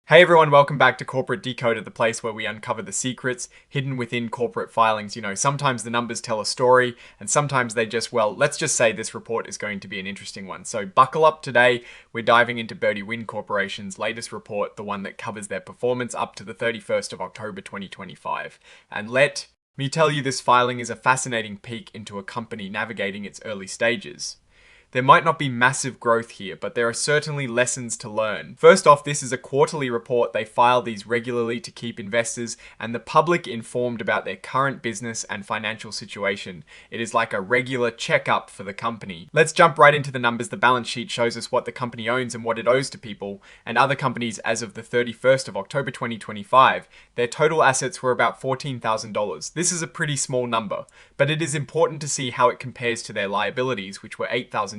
Hey everyone, welcome back to Corporate Decoded, the place where we uncover the secrets hidden within corporate filings. Sometimes the numbers tell a story, and sometimes they just, let's just say this report is going to be an interesting one. So buckle up today. We're diving into Birdie Corporation's latest report, the one that covers their performance up to the 31st of October 2025. And let me tell you, this filing is a fascinating peek into a company navigating its early stages. There might not be massive growth here, but there are certainly lessons to learn. First off, this is a quarterly report. They file these regularly to keep investors and the public informed about their current business and financial situation. It is like a regular checkup for the company. Let's jump right into the numbers. The balance sheet shows us what the company owns and what it owes to people and other companies as of the 31st of October 2025. Their total assets were about $14,000. This is a pretty small number, but it is important to see how it compares to their liabilities, which were $8,000.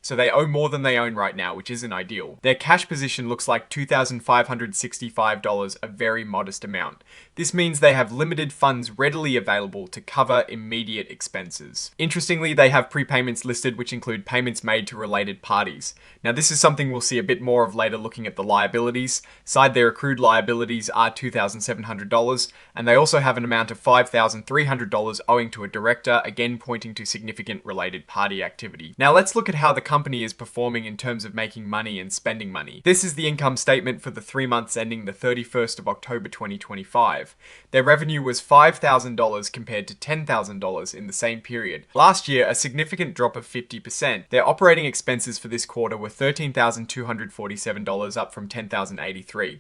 So they owe more than they own right now, which isn't ideal. Their cash position looks like $2,565, a very modest amount. This means they have limited funds readily available to cover immediate expenses. Interestingly, they have prepayments listed, which include payments made to related parties. Now, this is something we'll see a bit more of later looking at the liabilities. Side their accrued liabilities are $2,700, and they also have an amount of $5,300 owing to a director, again pointing to significant related party activity. Now, let's look at how the company is performing in terms of making money and spending money. This is the income statement for the 3 months ending the 31st of October 2025. Their revenue was $5,000 compared to $10,000 in the same period. Last year, a significant drop of 50%. Their operating expenses for this quarter were $13,247, up from $10,083.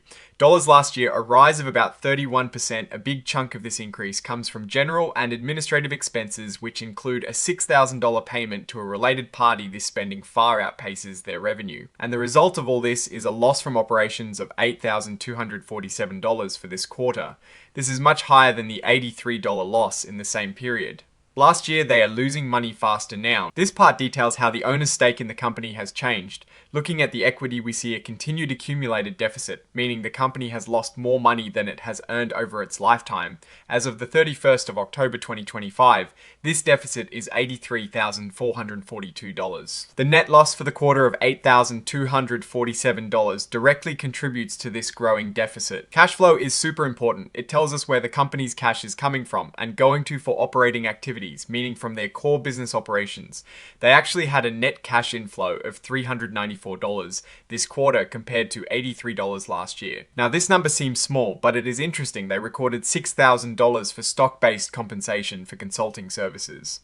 Last year, a rise of about 31%. A big chunk of this increase comes from general and administrative expenses, which include a $6,000 payment to a related party. This spending far outpaces their revenue. And the result of all this is a loss from operations of $8,247 for this quarter. This is much higher than the $83 loss in the same period. Last year, they are losing money faster now. This part details how the owner's stake in the company has changed. Looking at the equity, we see a continued accumulated deficit, meaning the company has lost more money than it has earned over its lifetime. As of the 31st of October 2025, this deficit is $83,442. The net loss for the quarter of $8,247 directly contributes to this growing deficit. Cash flow is super important. It tells us where the company's cash is coming from and going to for operating activities, meaning from their core business operations. They actually had a net cash inflow of $394 this quarter compared to $83 last year. Now, this number seems small, but it is interesting. They recorded $6,000 for stock-based compensation for consulting services.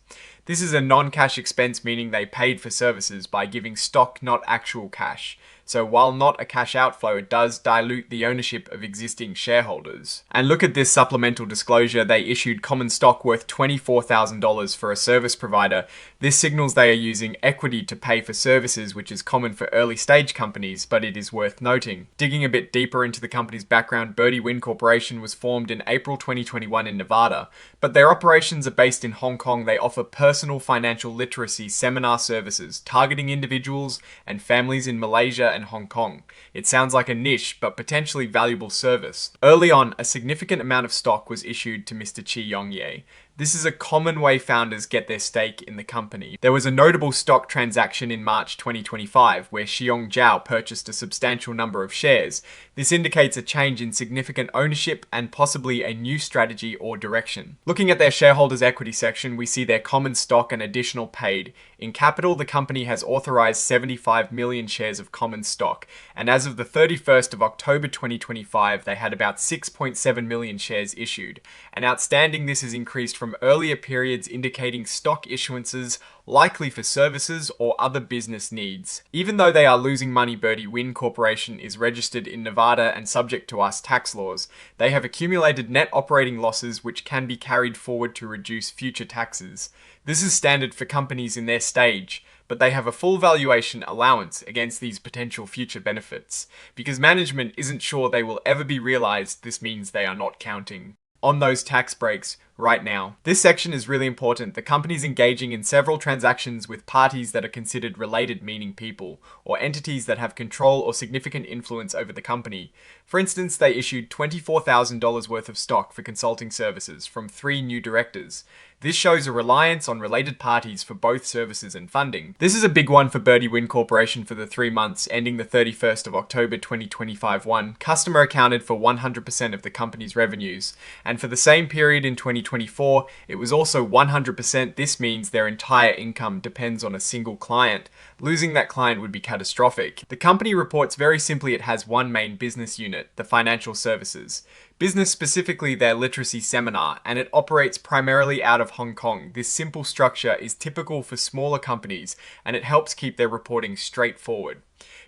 This is a non-cash expense, meaning they paid for services by giving stock, not actual cash. So while not a cash outflow, it does dilute the ownership of existing shareholders. And look at this supplemental disclosure. They issued common stock worth $24,000 for a service provider. This signals they are using equity to pay for services, which is common for early stage companies, but it is worth noting. Digging a bit deeper into the company's background, Birdie Corporation was formed in April 2021 in Nevada, but their operations are based in Hong Kong. They offer personal financial literacy seminar services targeting individuals and families in Malaysia and Hong Kong. It sounds like a niche, but potentially valuable service. Early on, a significant amount of stock was issued to Mr. Chi Yong Ye. This is a common way founders get their stake in the company. There was a notable stock transaction in March 2025 where Xiong Zhao purchased a substantial number of shares. This indicates a change in significant ownership and possibly a new strategy or direction. Looking at their shareholders' equity section, we see their common stock and additional paid. In capital, the company has authorized 75 million shares of common stock, and as of the 31st of October 2025, they had about 6.7 million shares issued. And outstanding, this has increased from earlier periods, indicating stock issuances likely for services or other business needs. Even though they are losing money, Birdie Corporation is registered in Nevada and subject to US tax laws. They have accumulated net operating losses which can be carried forward to reduce future taxes. This is standard for companies in their stage, but they have a full valuation allowance against these potential future benefits. Because management isn't sure they will ever be realized, this means they are not counting on those tax breaks right now. This section is really important. The company is engaging in several transactions with parties that are considered related, meaning people, or entities that have control or significant influence over the company. For instance, they issued $24,000 worth of stock for consulting services from 3 new directors. This shows a reliance on related parties for both services and funding. This is a big one for Birdie Wind Corporation for the 3 months ending the 31st of October 2025. Customer accounted for 100% of the company's revenues, and for the same period in 2024, it was also 100%. This means their entire income depends on a single client. Losing that client would be catastrophic. The company reports very simply it has one main business unit, the financial services. Business, specifically their literacy seminar, and it operates primarily out of Hong Kong. This simple structure is typical for smaller companies, and it helps keep their reporting straightforward.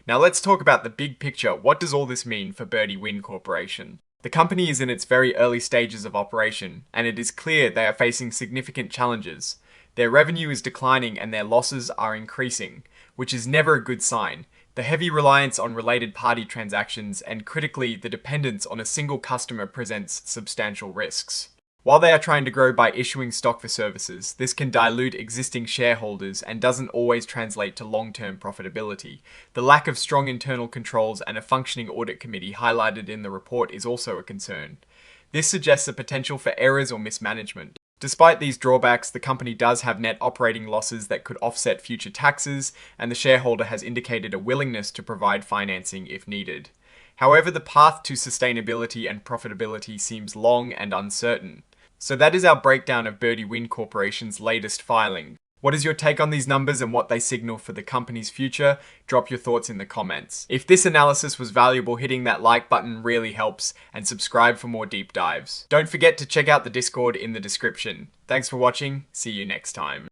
Now let's talk about the big picture. What does all this mean for Birdie Wind Corporation? The company is in its very early stages of operation, and it is clear they are facing significant challenges. Their revenue is declining and their losses are increasing, which is never a good sign. The heavy reliance on related party transactions and, critically, the dependence on a single customer presents substantial risks. While they are trying to grow by issuing stock for services, this can dilute existing shareholders and doesn't always translate to long-term profitability. The lack of strong internal controls and a functioning audit committee highlighted in the report is also a concern. This suggests a potential for errors or mismanagement. Despite these drawbacks, the company does have net operating losses that could offset future taxes, and the shareholder has indicated a willingness to provide financing if needed. However, the path to sustainability and profitability seems long and uncertain. So that is our breakdown of Birdie Wind Corporation's latest filing. What is your take on these numbers and what they signal for the company's future? Drop your thoughts in the comments. If this analysis was valuable, hitting that like button really helps, and subscribe for more deep dives. Don't forget to check out the Discord in the description. Thanks for watching. See you next time.